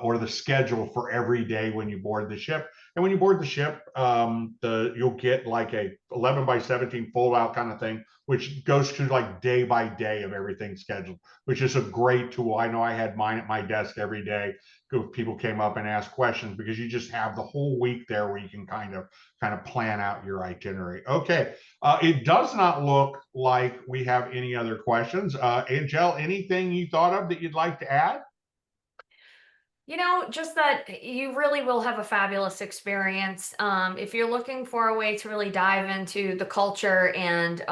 Speaker 1: or the schedule for every day when you board the ship. And when you board the ship, you'll get like a 11 by 17 fold out kind of thing, which goes to like day by day of everything scheduled, which is a great tool. I know I had mine at my desk every day. People came up and asked questions, because you just have the whole week there where you can kind of plan out your itinerary. Okay, it does not look like we have any other questions. Angel, anything you thought of that you'd like to add?
Speaker 2: Just that you really will have a fabulous experience. If you're looking for a way to really dive into the culture and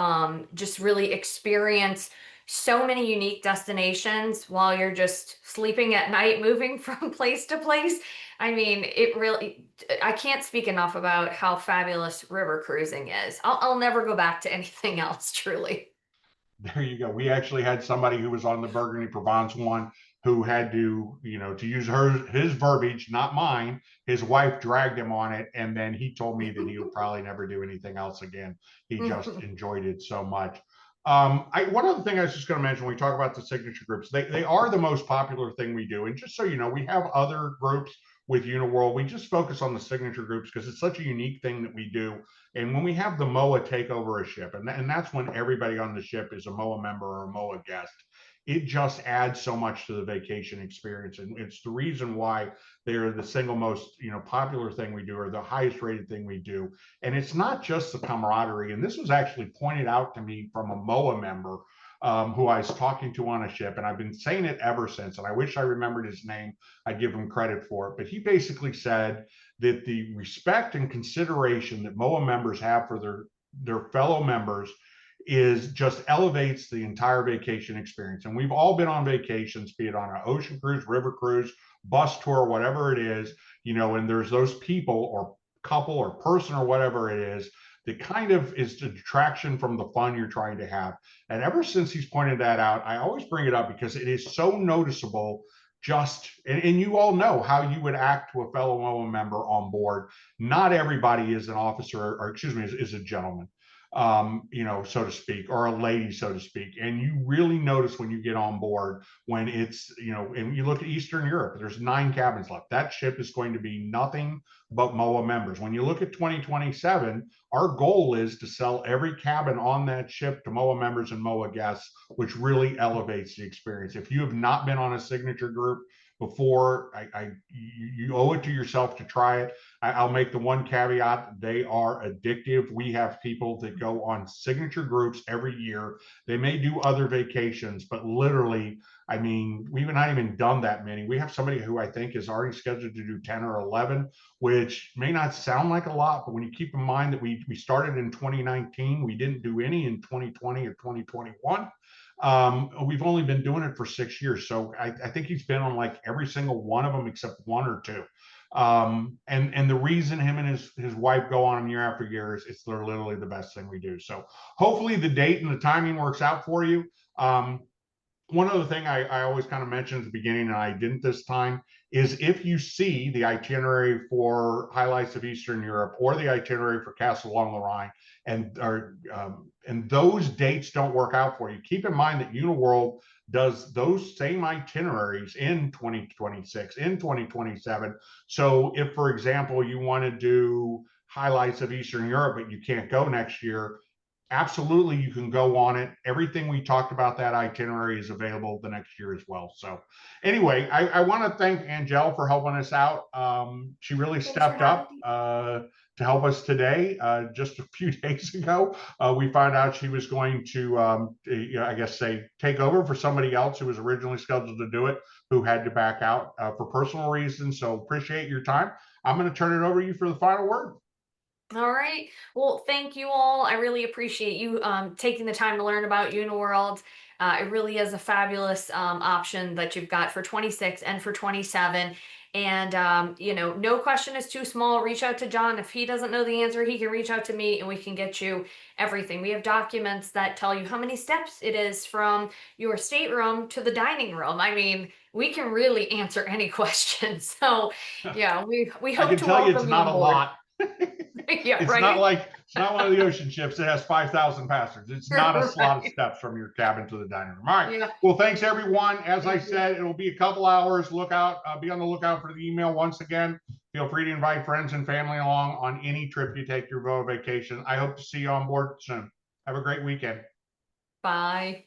Speaker 2: just really experience so many unique destinations while you're just sleeping at night, moving from place to place. I mean, I can't speak enough about how fabulous river cruising is. I'll never go back to anything else, truly.
Speaker 1: There you go. We actually had somebody who was on the Burgundy Provence one who had to, to use his verbiage, not mine. His wife dragged him on it, and then he told me that he would probably never do anything else again. He just enjoyed it so much. One other thing I was just going to mention when we talk about the signature groups, they are the most popular thing we do. And just so you know, we have other groups with Uniworld. We just focus on the signature groups because it's such a unique thing that we do. And when we have the MOAA take over a ship, and that's when everybody on the ship is a MOAA member or a MOAA guest, it just adds so much to the vacation experience. And it's the reason why they're the single most popular thing we do, or the highest rated thing we do. And it's not just the camaraderie. And this was actually pointed out to me from a MOAA member who I was talking to on a ship, and I've been saying it ever since. And I wish I remembered his name. I'd give him credit for it. But he basically said that the respect and consideration that MOAA members have for their fellow members is just elevates the entire vacation experience. And we've all been on vacations, be it on an ocean cruise, river cruise, bus tour, whatever it is, and there's those people or couple or person or whatever it is that kind of is the detraction from the fun you're trying to have. And ever since he's pointed that out, I always bring it up because it is so noticeable. And you all know how you would act to a fellow MOAA member on board. Not everybody is an officer, or excuse me, is a gentleman, so to speak, or a lady, so to speak. And you really notice when you get on board, when it's, and you look at Eastern Europe, there's 9 cabins left. That ship is going to be nothing but MOAA members. When you look at 2027, our goal is to sell every cabin on that ship to MOAA members and MOAA guests, which really elevates the experience. If you have not been on a signature group before, you owe it to yourself to try it. I'll make the one caveat: they are addictive. We have people that go on signature groups every year. They may do other vacations, but literally, I mean, we've not even done that many. We have somebody who I think is already scheduled to do 10 or 11, which may not sound like a lot, but when you keep in mind that we started in 2019, we didn't do any in 2020 or 2021. We've only been doing it for 6 years. So I think he's been on like every single one of them except 1 or 2. And the reason him and his wife go on them year after year is they're literally the best thing we do. So hopefully the date and the timing works out for you. One other thing I always kind of mention at the beginning, and I didn't this time, is if you see the itinerary for Highlights of Eastern Europe or the itinerary for Castles Along the Rhine, and those dates don't work out for you, keep in mind that Uniworld does those same itineraries in 2026, in 2027. So if, for example, you want to do Highlights of Eastern Europe, but you can't go next year, absolutely, you can go on it. Everything we talked about that itinerary is available the next year as well. So anyway, I want to thank Angel for helping us out. She really
Speaker 2: Thanks for
Speaker 1: stepped
Speaker 2: having
Speaker 1: up
Speaker 2: me.
Speaker 1: to help us today. Just a few days ago, we found out she was going to, I guess, take over for somebody else who was originally scheduled to do it, who had to back out for personal reasons. So appreciate your time. I'm going to turn it over to you for the final word.
Speaker 2: All right. Well, thank you all. I really appreciate you taking the time to learn about Uniworld. It really is a fabulous option that you've got for 26 and for 27. And, no question is too small. Reach out to John. If he doesn't know the answer, he can reach out to me and we can get you everything. We have documents that tell you how many steps it is from your stateroom to the dining room. I mean, we can really answer any question. So, yeah, we
Speaker 1: I
Speaker 2: hope
Speaker 1: can
Speaker 2: to
Speaker 1: tell you it's
Speaker 2: welcome you
Speaker 1: not a
Speaker 2: aboard.
Speaker 1: lot.
Speaker 2: Yeah, right.
Speaker 1: It's not one of the ocean ships that has 5,000 passengers. It's not a lot of
Speaker 2: Right.
Speaker 1: steps from your cabin to the dining room. All right.
Speaker 2: Yeah.
Speaker 1: Well, thanks everyone. As I
Speaker 2: Thank you.
Speaker 1: said, it will be a couple hours. Be on the lookout for the email once again. Feel free to invite friends and family along on any trip you take your VOA vacation. I hope to see you on board soon. Have a great weekend.
Speaker 2: Bye.